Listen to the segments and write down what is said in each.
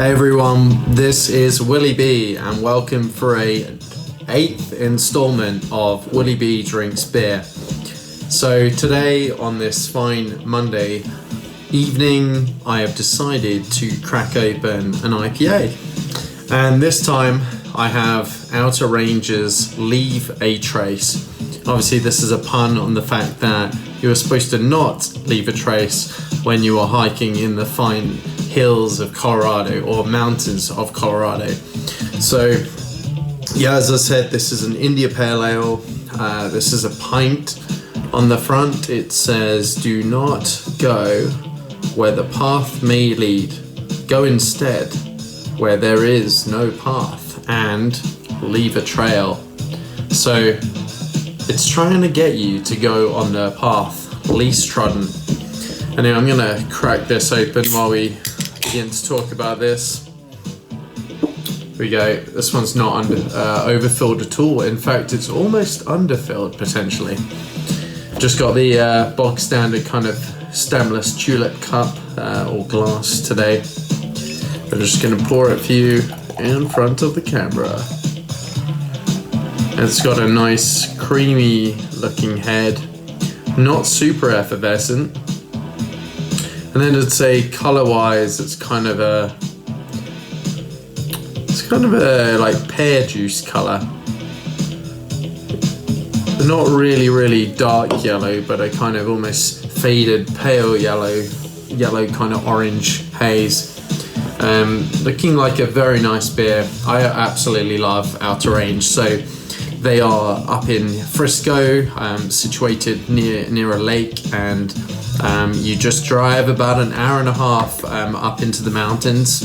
Hey everyone, this is Willie B and welcome for a 8th installment of Willie B Drinks Beer. So today on this fine Monday evening, I have decided to crack open an IPA. And this time I have Outer Ranges Leave a Trace. Obviously this is a pun on the fact that you are supposed to not leave a trace when you are hiking in the fine hills of Colorado or mountains of Colorado. So yeah, as I said, this is an India Pale Ale. This is a pint. On the front it says, "Do not go where the path may lead. Go instead where there is no path and leave a trail." So it's trying to get you to go on the path least trodden. Anyway, I'm gonna crack this open while we begin to talk about this. Here we go. This one's not overfilled at all. In fact, it's almost underfilled potentially. Just got the bog standard kind of stemless tulip cup or glass today. I'm just gonna pour it for you in front of the camera. It's got a nice creamy looking head, not super effervescent. And then I'd say color-wise, it's kind of a like pear juice color. Not really dark yellow, but a kind of almost faded pale yellow kind of orange haze. Looking like a very nice beer. I absolutely love Outer Range. So they are up in Frisco, situated near a lake, and you just drive about an hour and a half up into the mountains.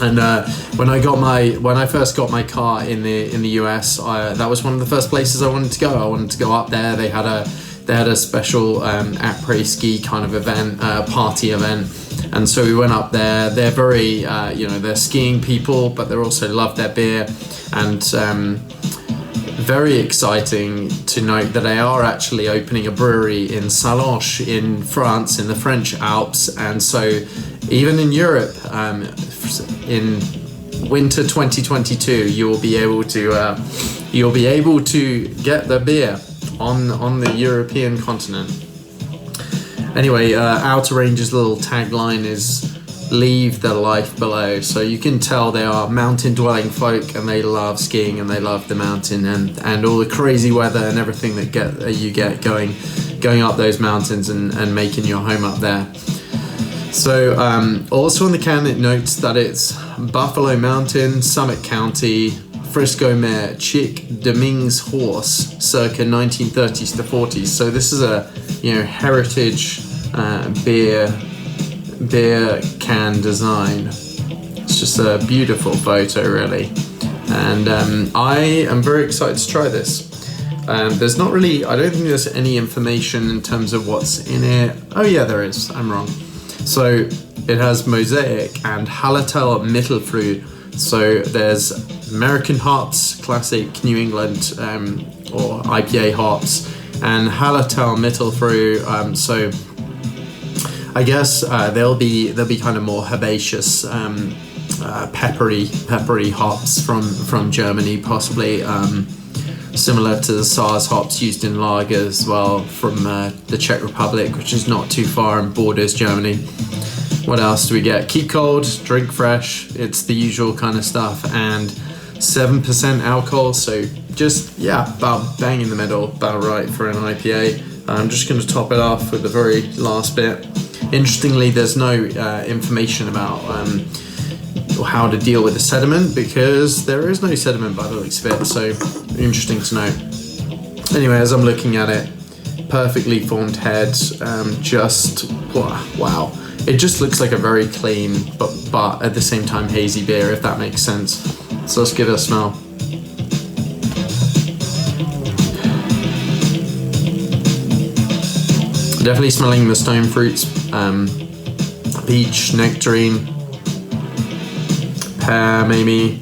And when I first got my car in the US, that was one of the first places I wanted to go. I wanted to go up there. They had a special après ski kind of event, party event, and so we went up there. They're very they're skiing people, but they also love their beer, and very exciting to note that they are actually opening a brewery in Sallanches in France, in the French Alps. And so even in Europe, in winter 2022, you'll be able to get the beer on the European continent. Anyway, Outer Range's little tagline is "Leave the life below." So you can tell they are mountain dwelling folk, and they love skiing and they love the mountain and all the crazy weather and everything that you get going up those mountains and making your home up there. So also on the can it notes that it's Buffalo Mountain, Summit County, Frisco Mare, Chick Dominguez horse, circa 1930s to 40s. So this is a heritage beer can design. It's just a beautiful photo, really, and I am very excited to try this. There's not really, I don't think there's any information in terms of what's in it. Oh yeah, there is, I'm wrong. So it has Mosaic and Hallertau Mittelfrüh. So there's American hops, classic New England or IPA hops, and Hallertau Mittelfrüh. So I guess they'll be kind of more herbaceous, peppery hops from Germany, possibly similar to the Saaz hops used in lager as well from the Czech Republic, which is not too far and borders Germany. What else do we get? Keep cold, drink fresh. It's the usual kind of stuff, and 7% alcohol. So just about bang in the middle, about right for an IPA. I'm just going to top it off with the very last bit. Interestingly, there's no information about how to deal with the sediment, because there is no sediment by the looks of it, so interesting to know. Anyway, as I'm looking at it, perfectly formed head, just wow. It just looks like a very clean but at the same time hazy beer, if that makes sense. So let's give it a smell. Definitely smelling the stone fruits, peach, nectarine, pear maybe.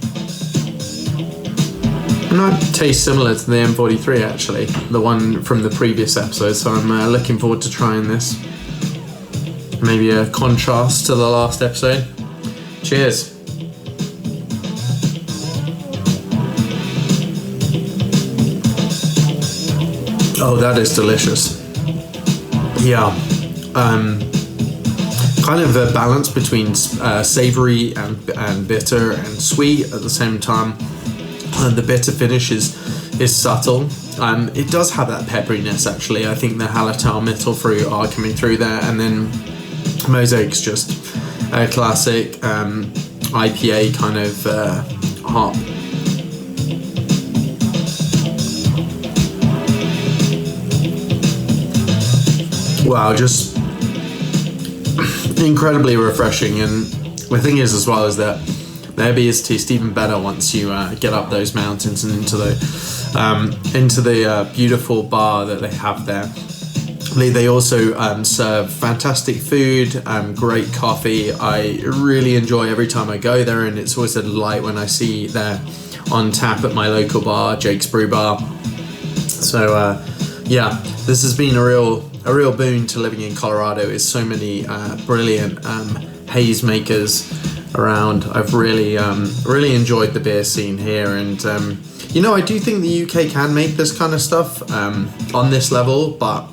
And that tastes similar to the M43 actually, the one from the previous episode, so I'm looking forward to trying this. Maybe a contrast to the last episode. Cheers. Oh, that is delicious. Yeah. Kind of a balance between savory and bitter and sweet at the same time. The bitter finish is subtle. It does have that pepperiness, actually. I think the Hallertau Mittelfruit are coming through there, and then Mosaic's just a classic IPA kind of hop. Wow, just incredibly refreshing. And the thing is, as well, is that their beers taste even better once you get up those mountains and into the beautiful bar that they have there. They also serve fantastic food, great coffee. I really enjoy every time I go there, and it's always a delight when I see they're on tap at my local bar, Jake's Brew Bar. So yeah, this has been a real boon to living in Colorado. Is so many brilliant haze makers around. I've really enjoyed the beer scene here, and I do think the UK can make this kind of stuff on this level, but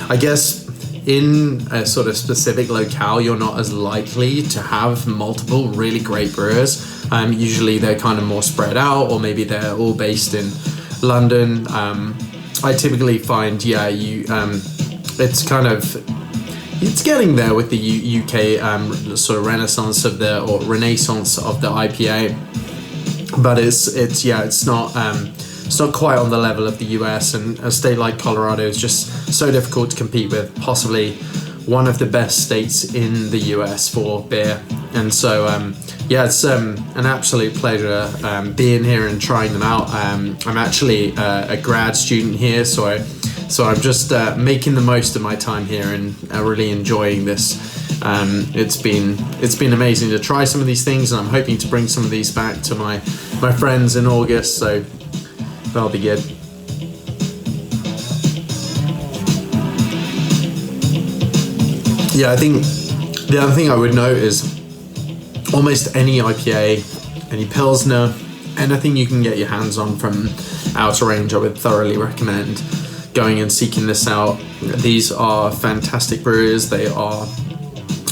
I guess in a sort of specific locale, you're not as likely to have multiple really great brewers. Usually they're kind of more spread out, or maybe they're all based in London. I typically find, it's getting there with the UK sort of renaissance of the IPA, but it's not quite on the level of the US, and a state like Colorado is just so difficult to compete with, possibly one of the best states in the US for beer. And so it's an absolute pleasure being here and trying them out. I'm actually a grad student here, so I'm just making the most of my time here and really enjoying this. It's been amazing to try some of these things, and I'm hoping to bring some of these back to my friends in August, so that'll be good. Yeah, I think the other thing I would note is almost any IPA, any Pilsner, anything you can get your hands on from Outer Range, I would thoroughly recommend going and seeking this out. These are fantastic brewers. They are,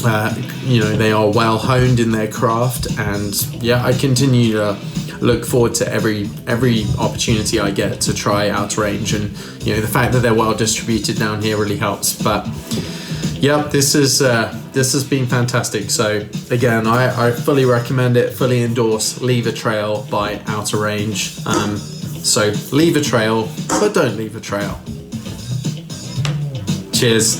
they are well honed in their craft, and I continue to look forward to every opportunity I get to try Outer Range, and the fact that they're well distributed down here really helps. But this has been fantastic. So again, I fully recommend it, fully endorse Leave a Trail by Outer Range. So leave a trail, but don't leave a trail. Cheers.